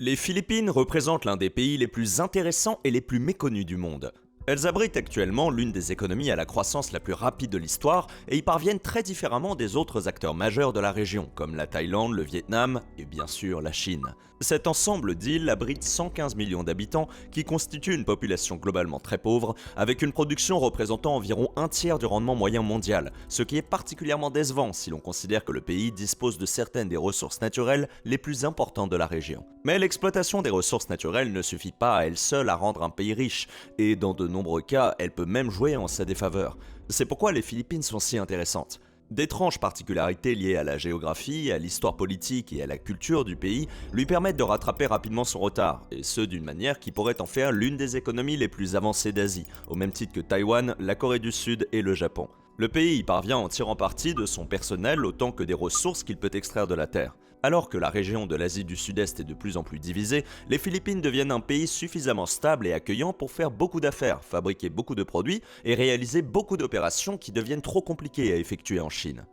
Les Philippines représentent l'un des pays les plus intéressants et les plus méconnus du monde. Elles abritent actuellement l'une des économies à la croissance la plus rapide de l'histoire et y parviennent très différemment des autres acteurs majeurs de la région, comme la Thaïlande, le Vietnam et bien sûr la Chine. Cet ensemble d'îles abrite 115 millions d'habitants qui constituent une population globalement très pauvre, avec une production représentant environ un tiers du rendement moyen mondial, ce qui est particulièrement décevant si l'on considère que le pays dispose de certaines des ressources naturelles les plus importantes de la région. Mais l'exploitation des ressources naturelles ne suffit pas à elle seule à rendre un pays riche, et dans de nombreux cas, elle peut même jouer en sa défaveur. C'est pourquoi les Philippines sont si intéressantes. D'étranges particularités liées à la géographie, à l'histoire politique et à la culture du pays lui permettent de rattraper rapidement son retard, et ce d'une manière qui pourrait en faire l'une des économies les plus avancées d'Asie, au même titre que Taïwan, la Corée du Sud et le Japon. Le pays y parvient en tirant parti de son personnel autant que des ressources qu'il peut extraire de la terre. Alors que la région de l'Asie du Sud-Est est de plus en plus divisée, les Philippines deviennent un pays suffisamment stable et accueillant pour faire beaucoup d'affaires, fabriquer beaucoup de produits et réaliser beaucoup d'opérations qui deviennent trop compliquées à effectuer en Chine.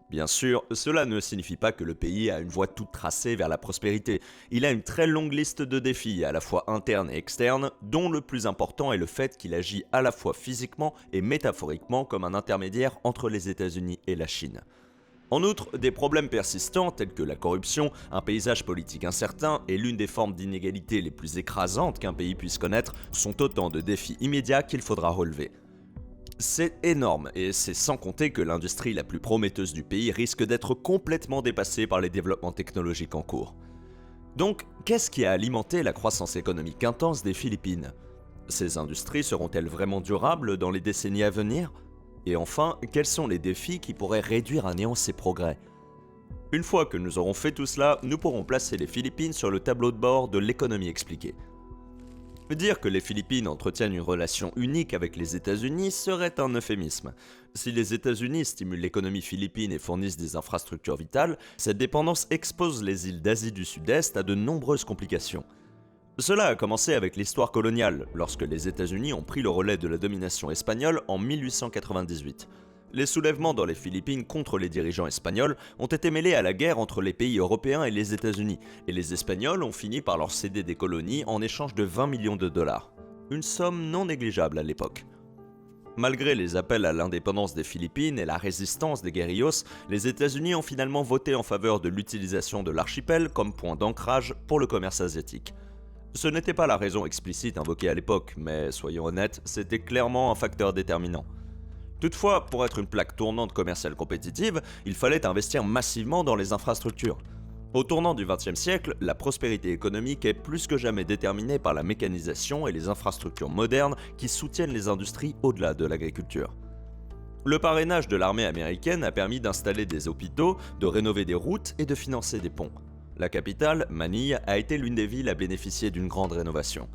Bien sûr, cela ne signifie pas que le pays a une voie toute tracée vers la prospérité. Il a une très longue liste de défis, à la fois internes et externes, dont le plus important est le fait qu'il agit à la fois physiquement et métaphoriquement comme un intermédiaire entre les États-Unis et la Chine. En outre, des problèmes persistants tels que la corruption, un paysage politique incertain et l'une des formes d'inégalité les plus écrasantes qu'un pays puisse connaître sont autant de défis immédiats qu'il faudra relever. C'est énorme et c'est sans compter que l'industrie la plus prometteuse du pays risque d'être complètement dépassée par les développements technologiques en cours. Donc, qu'est-ce qui a alimenté la croissance économique intense des Philippines ? Ces industries seront-elles vraiment durables dans les décennies à venir ? Et enfin, quels sont les défis qui pourraient réduire à néant ces progrès ? Une fois que nous aurons fait tout cela, nous pourrons placer les Philippines sur le tableau de bord de l'économie expliquée. Dire que les Philippines entretiennent une relation unique avec les États-Unis serait un euphémisme. Si les États-Unis stimulent l'économie philippine et fournissent des infrastructures vitales, cette dépendance expose les îles d'Asie du Sud-Est à de nombreuses complications. Cela a commencé avec l'histoire coloniale, lorsque les États-Unis ont pris le relais de la domination espagnole en 1898. Les soulèvements dans les Philippines contre les dirigeants espagnols ont été mêlés à la guerre entre les pays européens et les États-Unis, et les Espagnols ont fini par leur céder des colonies en échange de 20 millions de dollars. Une somme non négligeable à l'époque. Malgré les appels à l'indépendance des Philippines et la résistance des guerrillos, les États-Unis ont finalement voté en faveur de l'utilisation de l'archipel comme point d'ancrage pour le commerce asiatique. Ce n'était pas la raison explicite invoquée à l'époque, mais soyons honnêtes, c'était clairement un facteur déterminant. Toutefois, pour être une plaque tournante commerciale compétitive, il fallait investir massivement dans les infrastructures. Au tournant du XXe siècle, la prospérité économique est plus que jamais déterminée par la mécanisation et les infrastructures modernes qui soutiennent les industries au-delà de l'agriculture. Le parrainage de l'armée américaine a permis d'installer des hôpitaux, de rénover des routes et de financer des ponts. La capitale, Manille, a été l'une des villes à bénéficier d'une grande rénovation.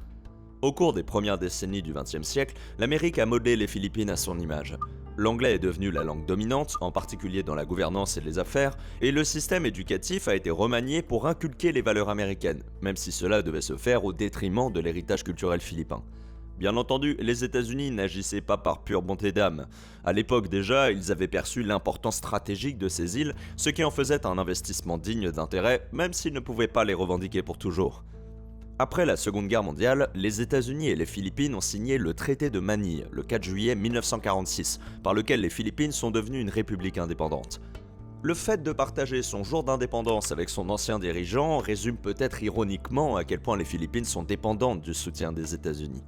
Au cours des premières décennies du XXe siècle, l'Amérique a modelé les Philippines à son image. L'anglais est devenu la langue dominante, en particulier dans la gouvernance et les affaires, et le système éducatif a été remanié pour inculquer les valeurs américaines, même si cela devait se faire au détriment de l'héritage culturel philippin. Bien entendu, les États-Unis n'agissaient pas par pure bonté d'âme. À l'époque déjà, ils avaient perçu l'importance stratégique de ces îles, ce qui en faisait un investissement digne d'intérêt, même s'ils ne pouvaient pas les revendiquer pour toujours. Après la Seconde Guerre mondiale, les États-Unis et les Philippines ont signé le traité de Manille, le 4 juillet 1946, par lequel les Philippines sont devenues une république indépendante. Le fait de partager son jour d'indépendance avec son ancien dirigeant résume peut-être ironiquement à quel point les Philippines sont dépendantes du soutien des États-Unis.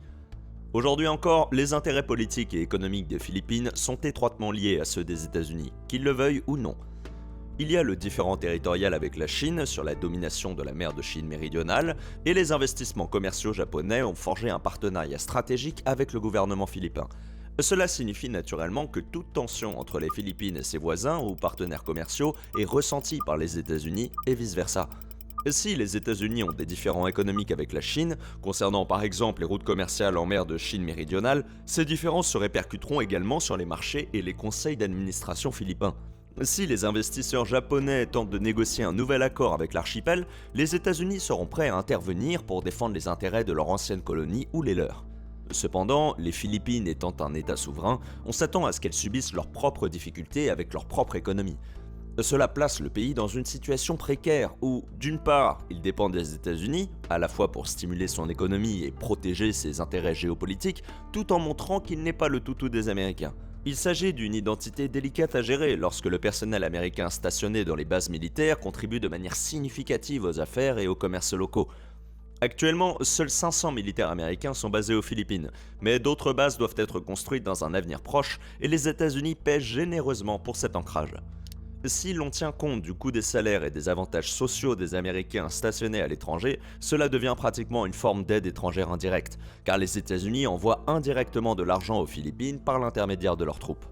Aujourd'hui encore, les intérêts politiques et économiques des Philippines sont étroitement liés à ceux des États-Unis, qu'ils le veuillent ou non. Il y a le différend territorial avec la Chine sur la domination de la mer de Chine méridionale, et les investissements commerciaux japonais ont forgé un partenariat stratégique avec le gouvernement philippin. Cela signifie naturellement que toute tension entre les Philippines et ses voisins ou partenaires commerciaux est ressentie par les États-Unis et vice-versa. Si les États-Unis ont des différends économiques avec la Chine, concernant par exemple les routes commerciales en mer de Chine méridionale, ces différences se répercuteront également sur les marchés et les conseils d'administration philippins. Si les investisseurs japonais tentent de négocier un nouvel accord avec l'archipel, les États-Unis seront prêts à intervenir pour défendre les intérêts de leur ancienne colonie ou les leurs. Cependant, les Philippines étant un État souverain, on s'attend à ce qu'elles subissent leurs propres difficultés avec leur propre économie. Cela place le pays dans une situation précaire où, d'une part, il dépend des États-Unis, à la fois pour stimuler son économie et protéger ses intérêts géopolitiques, tout en montrant qu'il n'est pas le toutou des Américains. Il s'agit d'une identité délicate à gérer lorsque le personnel américain stationné dans les bases militaires contribue de manière significative aux affaires et aux commerces locaux. Actuellement, seuls 500 militaires américains sont basés aux Philippines, mais d'autres bases doivent être construites dans un avenir proche et les États-Unis paient généreusement pour cet ancrage. Si l'on tient compte du coût des salaires et des avantages sociaux des Américains stationnés à l'étranger, cela devient pratiquement une forme d'aide étrangère indirecte, car les États-Unis envoient indirectement de l'argent aux Philippines par l'intermédiaire de leurs troupes.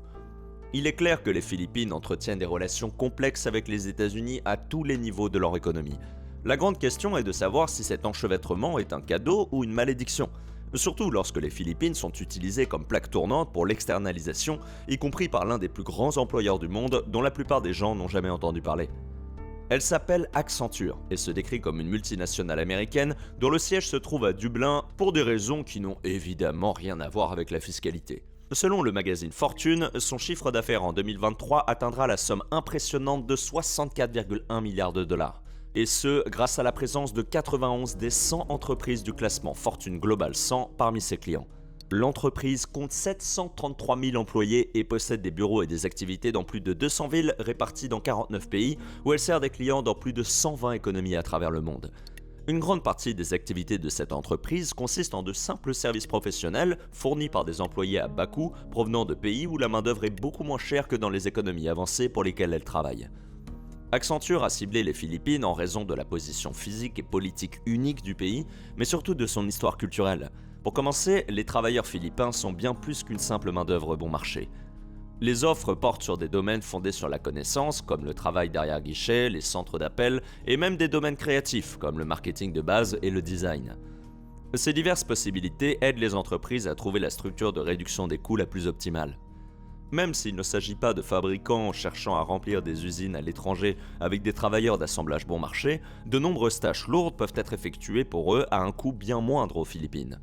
Il est clair que les Philippines entretiennent des relations complexes avec les États-Unis à tous les niveaux de leur économie. La grande question est de savoir si cet enchevêtrement est un cadeau ou une malédiction. Surtout lorsque les Philippines sont utilisées comme plaque tournante pour l'externalisation, y compris par l'un des plus grands employeurs du monde dont la plupart des gens n'ont jamais entendu parler. Elle s'appelle Accenture et se décrit comme une multinationale américaine dont le siège se trouve à Dublin pour des raisons qui n'ont évidemment rien à voir avec la fiscalité. Selon le magazine Fortune, son chiffre d'affaires en 2023 atteindra la somme impressionnante de 64,1 milliards de dollars. Et ce, grâce à la présence de 91 des 100 entreprises du classement Fortune Global 100 parmi ses clients. L'entreprise compte 733 000 employés et possède des bureaux et des activités dans plus de 200 villes réparties dans 49 pays, où elle sert des clients dans plus de 120 économies à travers le monde. Une grande partie des activités de cette entreprise consiste en de simples services professionnels fournis par des employés à bas coût provenant de pays où la main-d'œuvre est beaucoup moins chère que dans les économies avancées pour lesquelles elle travaille. Accenture a ciblé les Philippines en raison de la position physique et politique unique du pays, mais surtout de son histoire culturelle. Pour commencer, les travailleurs philippins sont bien plus qu'une simple main-d'œuvre bon marché. Les offres portent sur des domaines fondés sur la connaissance, comme le travail derrière guichet, les centres d'appel, et même des domaines créatifs, comme le marketing de base et le design. Ces diverses possibilités aident les entreprises à trouver la structure de réduction des coûts la plus optimale. Même s'il ne s'agit pas de fabricants cherchant à remplir des usines à l'étranger avec des travailleurs d'assemblage bon marché, de nombreuses tâches lourdes peuvent être effectuées pour eux à un coût bien moindre aux Philippines.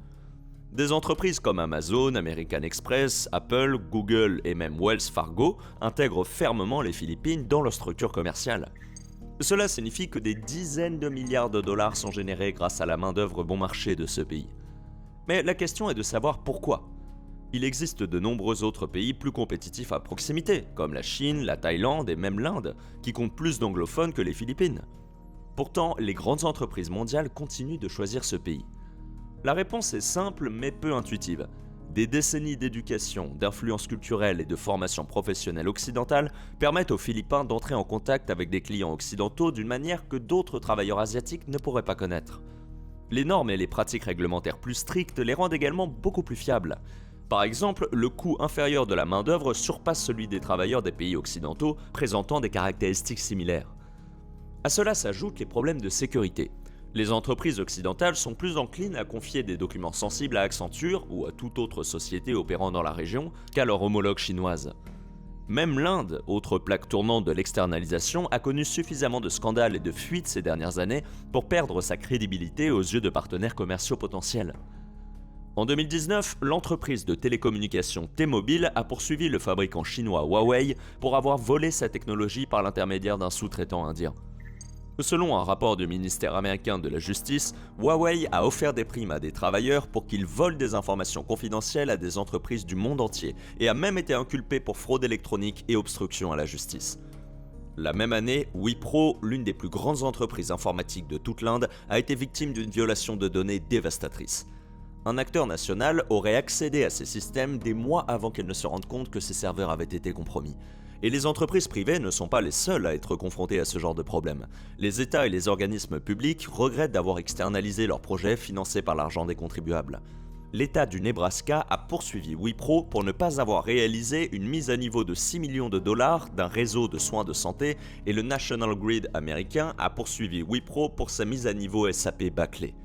Des entreprises comme Amazon, American Express, Apple, Google et même Wells Fargo intègrent fermement les Philippines dans leur structure commerciale. Cela signifie que des dizaines de milliards de dollars sont générés grâce à la main-d'œuvre bon marché de ce pays. Mais la question est de savoir pourquoi. Il existe de nombreux autres pays plus compétitifs à proximité, comme la Chine, la Thaïlande et même l'Inde, qui comptent plus d'anglophones que les Philippines. Pourtant, les grandes entreprises mondiales continuent de choisir ce pays. La réponse est simple mais peu intuitive. Des décennies d'éducation, d'influence culturelle et de formation professionnelle occidentale permettent aux Philippins d'entrer en contact avec des clients occidentaux d'une manière que d'autres travailleurs asiatiques ne pourraient pas connaître. Les normes et les pratiques réglementaires plus strictes les rendent également beaucoup plus fiables. Par exemple, le coût inférieur de la main-d'œuvre surpasse celui des travailleurs des pays occidentaux présentant des caractéristiques similaires. À cela s'ajoutent les problèmes de sécurité. Les entreprises occidentales sont plus enclines à confier des documents sensibles à Accenture ou à toute autre société opérant dans la région qu'à leur homologue chinoise. Même l'Inde, autre plaque tournante de l'externalisation, a connu suffisamment de scandales et de fuites ces dernières années pour perdre sa crédibilité aux yeux de partenaires commerciaux potentiels. En 2019, l'entreprise de télécommunications T-Mobile a poursuivi le fabricant chinois Huawei pour avoir volé sa technologie par l'intermédiaire d'un sous-traitant indien. Selon un rapport du ministère américain de la Justice, Huawei a offert des primes à des travailleurs pour qu'ils volent des informations confidentielles à des entreprises du monde entier et a même été inculpé pour fraude électronique et obstruction à la justice. La même année, Wipro, l'une des plus grandes entreprises informatiques de toute l'Inde, a été victime d'une violation de données dévastatrice. Un acteur national aurait accédé à ces systèmes des mois avant qu'elles ne se rendent compte que ces serveurs avaient été compromis. Et les entreprises privées ne sont pas les seules à être confrontées à ce genre de problème. Les États et les organismes publics regrettent d'avoir externalisé leurs projets financés par l'argent des contribuables. L'État du Nebraska a poursuivi Wipro pour ne pas avoir réalisé une mise à niveau de 6 millions de dollars d'un réseau de soins de santé et le National Grid américain a poursuivi Wipro pour sa mise à niveau SAP bâclée.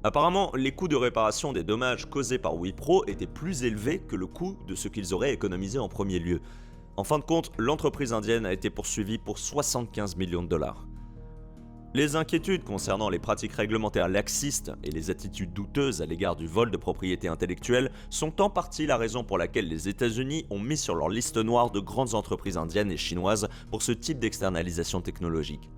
Apparemment, les coûts de réparation des dommages causés par Wipro étaient plus élevés que le coût de ce qu'ils auraient économisé en premier lieu. En fin de compte, l'entreprise indienne a été poursuivie pour 75 millions de dollars. Les inquiétudes concernant les pratiques réglementaires laxistes et les attitudes douteuses à l'égard du vol de propriété intellectuelle sont en partie la raison pour laquelle les États-Unis ont mis sur leur liste noire de grandes entreprises indiennes et chinoises pour ce type d'externalisation technologique.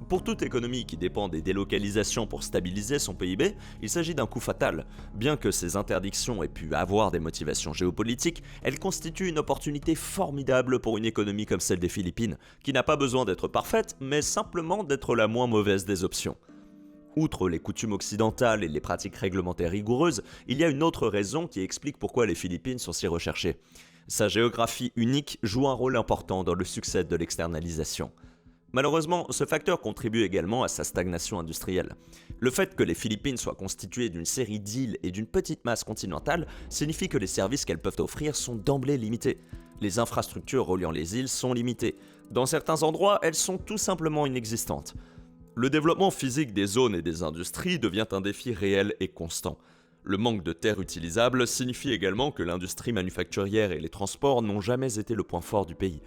Pour toute économie qui dépend des délocalisations pour stabiliser son PIB, il s'agit d'un coup fatal. Bien que ces interdictions aient pu avoir des motivations géopolitiques, elles constituent une opportunité formidable pour une économie comme celle des Philippines, qui n'a pas besoin d'être parfaite, mais simplement d'être la moins mauvaise des options. Outre les coutumes occidentales et les pratiques réglementaires rigoureuses, il y a une autre raison qui explique pourquoi les Philippines sont si recherchées. Sa géographie unique joue un rôle important dans le succès de l'externalisation. Malheureusement, ce facteur contribue également à sa stagnation industrielle. Le fait que les Philippines soient constituées d'une série d'îles et d'une petite masse continentale signifie que les services qu'elles peuvent offrir sont d'emblée limités. Les infrastructures reliant les îles sont limitées. Dans certains endroits, elles sont tout simplement inexistantes. Le développement physique des zones et des industries devient un défi réel et constant. Le manque de terres utilisables signifie également que l'industrie manufacturière et les transports n'ont jamais été le point fort du pays.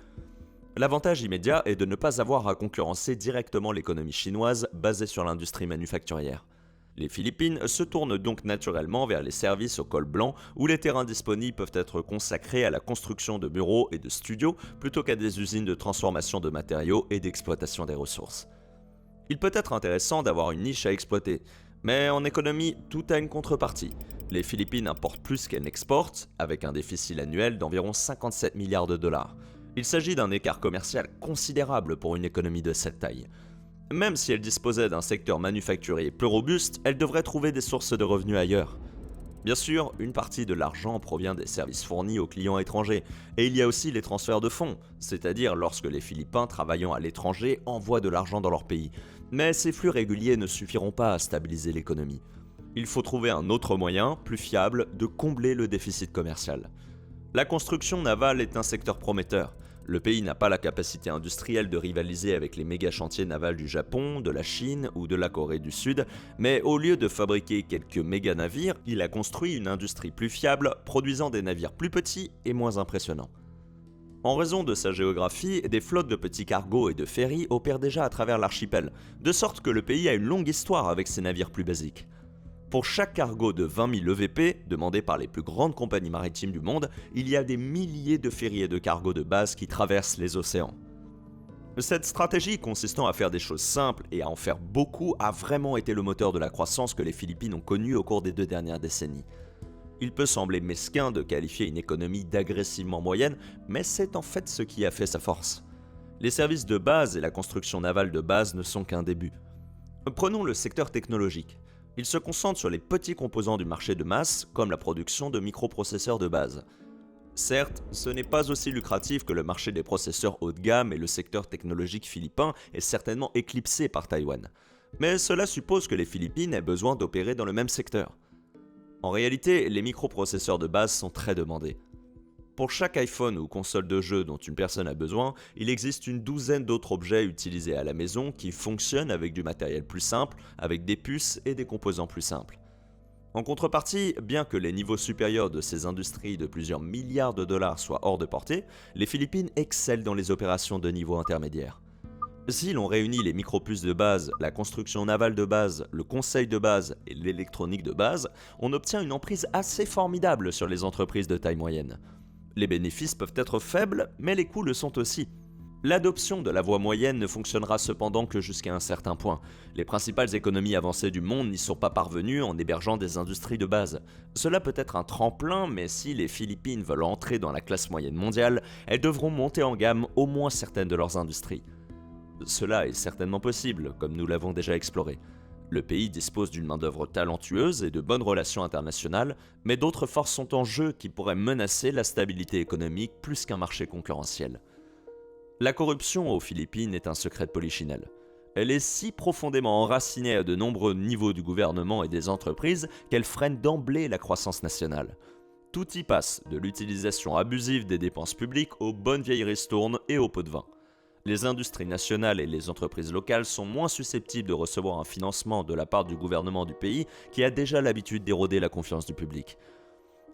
L'avantage immédiat est de ne pas avoir à concurrencer directement l'économie chinoise basée sur l'industrie manufacturière. Les Philippines se tournent donc naturellement vers les services au col blanc où les terrains disponibles peuvent être consacrés à la construction de bureaux et de studios plutôt qu'à des usines de transformation de matériaux et d'exploitation des ressources. Il peut être intéressant d'avoir une niche à exploiter, mais en économie, tout a une contrepartie. Les Philippines importent plus qu'elles n'exportent, avec un déficit annuel d'environ 57 milliards de dollars. Il s'agit d'un écart commercial considérable pour une économie de cette taille. Même si elle disposait d'un secteur manufacturier plus robuste, elle devrait trouver des sources de revenus ailleurs. Bien sûr, une partie de l'argent provient des services fournis aux clients étrangers, et il y a aussi les transferts de fonds, c'est-à-dire lorsque les Philippins travaillant à l'étranger envoient de l'argent dans leur pays. Mais ces flux réguliers ne suffiront pas à stabiliser l'économie. Il faut trouver un autre moyen, plus fiable, de combler le déficit commercial. La construction navale est un secteur prometteur. Le pays n'a pas la capacité industrielle de rivaliser avec les méga chantiers navals du Japon, de la Chine ou de la Corée du Sud, mais au lieu de fabriquer quelques méga navires, il a construit une industrie plus fiable, produisant des navires plus petits et moins impressionnants. En raison de sa géographie, des flottes de petits cargos et de ferries opèrent déjà à travers l'archipel, de sorte que le pays a une longue histoire avec ses navires plus basiques. Pour chaque cargo de 20 000 EVP, demandé par les plus grandes compagnies maritimes du monde, il y a des milliers de ferries et de cargos de base qui traversent les océans. Cette stratégie consistant à faire des choses simples et à en faire beaucoup a vraiment été le moteur de la croissance que les Philippines ont connue au cours des 2 dernières décennies. Il peut sembler mesquin de qualifier une économie d'agressivement moyenne, mais c'est en fait ce qui a fait sa force. Les services de base et la construction navale de base ne sont qu'un début. Prenons le secteur technologique. Il se concentre sur les petits composants du marché de masse, comme la production de microprocesseurs de base. Certes, ce n'est pas aussi lucratif que le marché des processeurs haut de gamme et le secteur technologique philippin est certainement éclipsé par Taïwan. Mais cela suppose que les Philippines aient besoin d'opérer dans le même secteur. En réalité, les microprocesseurs de base sont très demandés. Pour chaque iPhone ou console de jeu dont une personne a besoin, il existe une douzaine d'autres objets utilisés à la maison qui fonctionnent avec du matériel plus simple, avec des puces et des composants plus simples. En contrepartie, bien que les niveaux supérieurs de ces industries de plusieurs milliards de dollars soient hors de portée, les Philippines excellent dans les opérations de niveau intermédiaire. Si l'on réunit les micropuces de base, la construction navale de base, le conseil de base et l'électronique de base, on obtient une emprise assez formidable sur les entreprises de taille moyenne. Les bénéfices peuvent être faibles, mais les coûts le sont aussi. L'adoption de la voie moyenne ne fonctionnera cependant que jusqu'à un certain point. Les principales économies avancées du monde n'y sont pas parvenues en hébergeant des industries de base. Cela peut être un tremplin, mais si les Philippines veulent entrer dans la classe moyenne mondiale, elles devront monter en gamme au moins certaines de leurs industries. Cela est certainement possible, comme nous l'avons déjà exploré. Le pays dispose d'une main-d'œuvre talentueuse et de bonnes relations internationales, mais d'autres forces sont en jeu qui pourraient menacer la stabilité économique plus qu'un marché concurrentiel. La corruption aux Philippines est un secret de polichinelle. Elle est si profondément enracinée à de nombreux niveaux du gouvernement et des entreprises qu'elle freine d'emblée la croissance nationale. Tout y passe, de l'utilisation abusive des dépenses publiques aux bonnes vieilles ristournes et aux pots de vin. Les industries nationales et les entreprises locales sont moins susceptibles de recevoir un financement de la part du gouvernement du pays qui a déjà l'habitude d'éroder la confiance du public.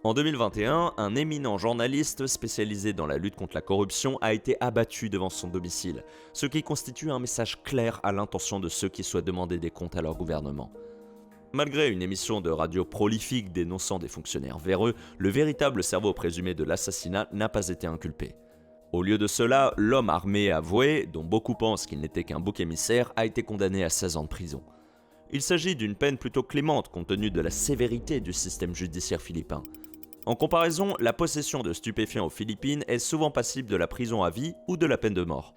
En 2021, un éminent journaliste spécialisé dans la lutte contre la corruption a été abattu devant son domicile, ce qui constitue un message clair à l'intention de ceux qui souhaitent demander des comptes à leur gouvernement. Malgré une émission de radio prolifique dénonçant des fonctionnaires véreux, le véritable cerveau présumé de l'assassinat n'a pas été inculpé. Au lieu de cela, l'homme armé avoué, dont beaucoup pensent qu'il n'était qu'un bouc émissaire, a été condamné à 16 ans de prison. Il s'agit d'une peine plutôt clémente compte tenu de la sévérité du système judiciaire philippin. En comparaison, la possession de stupéfiants aux Philippines est souvent passible de la prison à vie ou de la peine de mort.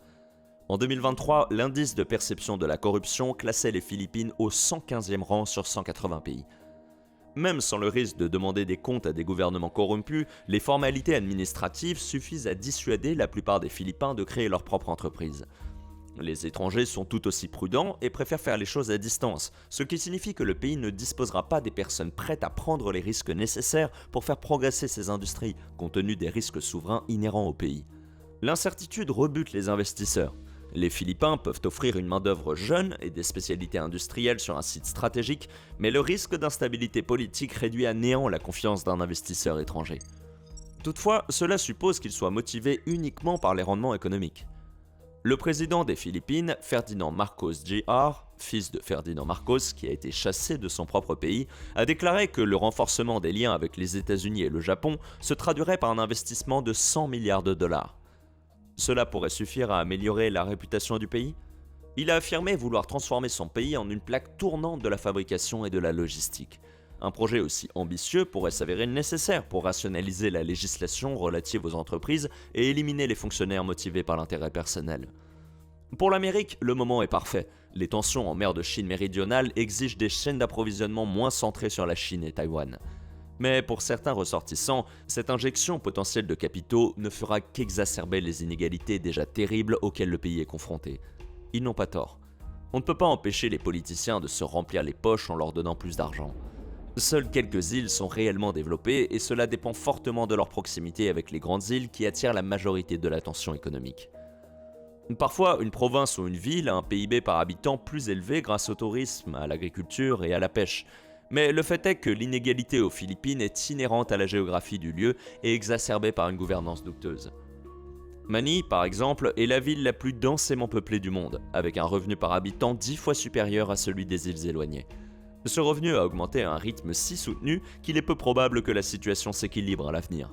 En 2023, l'indice de perception de la corruption classait les Philippines au 115e rang sur 180 pays. Même sans le risque de demander des comptes à des gouvernements corrompus, les formalités administratives suffisent à dissuader la plupart des Philippins de créer leur propre entreprise. Les étrangers sont tout aussi prudents et préfèrent faire les choses à distance, ce qui signifie que le pays ne disposera pas des personnes prêtes à prendre les risques nécessaires pour faire progresser ses industries, compte tenu des risques souverains inhérents au pays. L'incertitude rebute les investisseurs. Les Philippins peuvent offrir une main-d'œuvre jeune et des spécialités industrielles sur un site stratégique, mais le risque d'instabilité politique réduit à néant la confiance d'un investisseur étranger. Toutefois, cela suppose qu'il soit motivé uniquement par les rendements économiques. Le président des Philippines, Ferdinand Marcos Jr., fils de Ferdinand Marcos qui a été chassé de son propre pays, a déclaré que le renforcement des liens avec les États-Unis et le Japon se traduirait par un investissement de 100 milliards de dollars. Cela pourrait suffire à améliorer la réputation du pays ? Il a affirmé vouloir transformer son pays en une plaque tournante de la fabrication et de la logistique. Un projet aussi ambitieux pourrait s'avérer nécessaire pour rationaliser la législation relative aux entreprises et éliminer les fonctionnaires motivés par l'intérêt personnel. Pour l'Amérique, le moment est parfait. Les tensions en mer de Chine méridionale exigent des chaînes d'approvisionnement moins centrées sur la Chine et Taïwan. Mais pour certains ressortissants, cette injection potentielle de capitaux ne fera qu'exacerber les inégalités déjà terribles auxquelles le pays est confronté. Ils n'ont pas tort. On ne peut pas empêcher les politiciens de se remplir les poches en leur donnant plus d'argent. Seules quelques îles sont réellement développées et cela dépend fortement de leur proximité avec les grandes îles qui attirent la majorité de l'attention économique. Parfois, une province ou une ville a un PIB par habitant plus élevé grâce au tourisme, à l'agriculture et à la pêche. Mais le fait est que l'inégalité aux Philippines est inhérente à la géographie du lieu et exacerbée par une gouvernance douteuse. Manille, par exemple, est la ville la plus densément peuplée du monde, avec un revenu par habitant 10 fois supérieur à celui des îles éloignées. Ce revenu a augmenté à un rythme si soutenu qu'il est peu probable que la situation s'équilibre à l'avenir.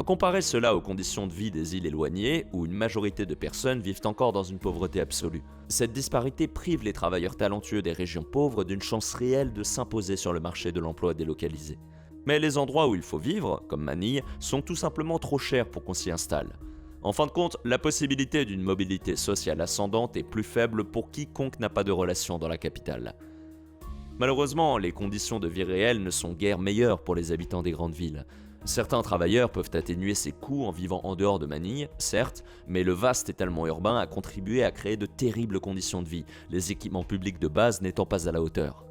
Comparez cela aux conditions de vie des îles éloignées, où une majorité de personnes vivent encore dans une pauvreté absolue. Cette disparité prive les travailleurs talentueux des régions pauvres d'une chance réelle de s'imposer sur le marché de l'emploi délocalisé. Mais les endroits où il faut vivre, comme Manille, sont tout simplement trop chers pour qu'on s'y installe. En fin de compte, la possibilité d'une mobilité sociale ascendante est plus faible pour quiconque n'a pas de relation dans la capitale. Malheureusement, les conditions de vie réelles ne sont guère meilleures pour les habitants des grandes villes. Certains travailleurs peuvent atténuer ces coûts en vivant en dehors de Manille, certes, mais le vaste étalement urbain a contribué à créer de terribles conditions de vie, les équipements publics de base n'étant pas à la hauteur.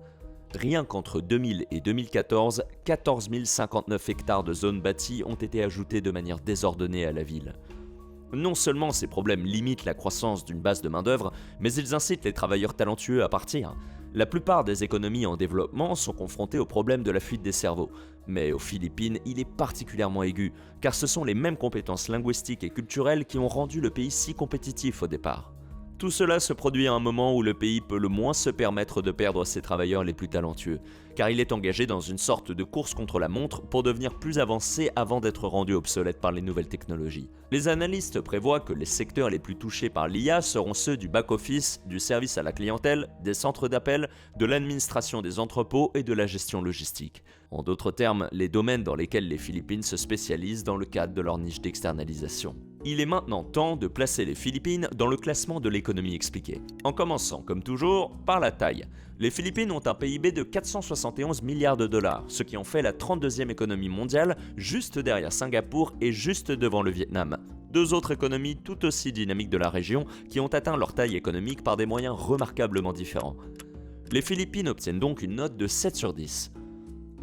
Rien qu'entre 2000 et 2014, 14 059 hectares de zones bâties ont été ajoutés de manière désordonnée à la ville. Non seulement ces problèmes limitent la croissance d'une base de main-d'œuvre, mais ils incitent les travailleurs talentueux à partir. La plupart des économies en développement sont confrontées au problème de la fuite des cerveaux. Mais aux Philippines, il est particulièrement aigu, car ce sont les mêmes compétences linguistiques et culturelles qui ont rendu le pays si compétitif au départ. Tout cela se produit à un moment où le pays peut le moins se permettre de perdre ses travailleurs les plus talentueux, car il est engagé dans une sorte de course contre la montre pour devenir plus avancé avant d'être rendu obsolète par les nouvelles technologies. Les analystes prévoient que les secteurs les plus touchés par l'IA seront ceux du back-office, du service à la clientèle, des centres d'appel, de l'administration des entrepôts et de la gestion logistique. En d'autres termes, les domaines dans lesquels les Philippines se spécialisent dans le cadre de leur niche d'externalisation. Il est maintenant temps de placer les Philippines dans le classement de l'économie expliquée. En commençant, comme toujours, par la taille. Les Philippines ont un PIB de 471 milliards de dollars, ce qui en fait la 32e économie mondiale, juste derrière Singapour et juste devant le Vietnam. Deux autres économies tout aussi dynamiques de la région qui ont atteint leur taille économique par des moyens remarquablement différents. Les Philippines obtiennent donc une note de 7 sur 10.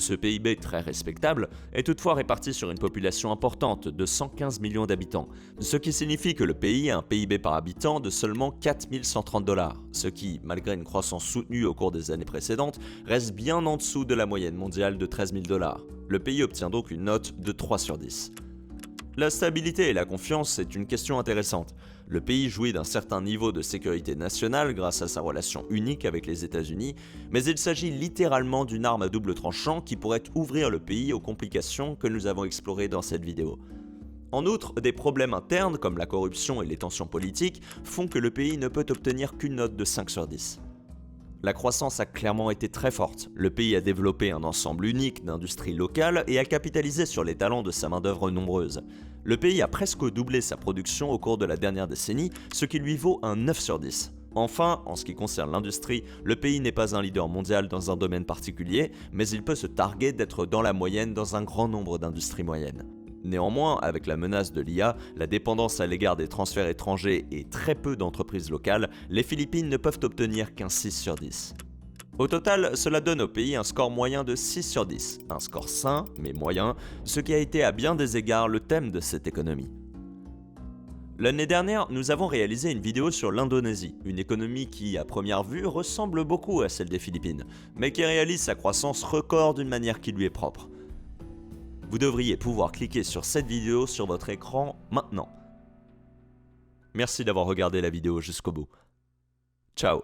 Ce PIB très respectable est toutefois réparti sur une population importante de 115 millions d'habitants, ce qui signifie que le pays a un PIB par habitant de seulement 4 130 $, ce qui, malgré une croissance soutenue au cours des années précédentes, reste bien en dessous de la moyenne mondiale de 13 000 $. Le pays obtient donc une note de 3 sur 10. La stabilité et la confiance est une question intéressante. Le pays jouit d'un certain niveau de sécurité nationale grâce à sa relation unique avec les États-Unis, mais il s'agit littéralement d'une arme à double tranchant qui pourrait ouvrir le pays aux complications que nous avons explorées dans cette vidéo. En outre, des problèmes internes comme la corruption et les tensions politiques font que le pays ne peut obtenir qu'une note de 5 sur 10. La croissance a clairement été très forte. Le pays a développé un ensemble unique d'industries locales et a capitalisé sur les talents de sa main-d'œuvre nombreuse. Le pays a presque doublé sa production au cours de la dernière décennie, ce qui lui vaut un 9 sur 10. Enfin, en ce qui concerne l'industrie, le pays n'est pas un leader mondial dans un domaine particulier, mais il peut se targuer d'être dans la moyenne dans un grand nombre d'industries moyennes. Néanmoins, avec la menace de l'IA, la dépendance à l'égard des transferts étrangers et très peu d'entreprises locales, les Philippines ne peuvent obtenir qu'un 6 sur 10. Au total, cela donne au pays un score moyen de 6 sur 10, un score sain mais moyen, ce qui a été à bien des égards le thème de cette économie. L'année dernière, nous avons réalisé une vidéo sur l'Indonésie, une économie qui, à première vue, ressemble beaucoup à celle des Philippines, mais qui réalise sa croissance record d'une manière qui lui est propre. Vous devriez pouvoir cliquer sur cette vidéo sur votre écran maintenant. Merci d'avoir regardé la vidéo jusqu'au bout. Ciao.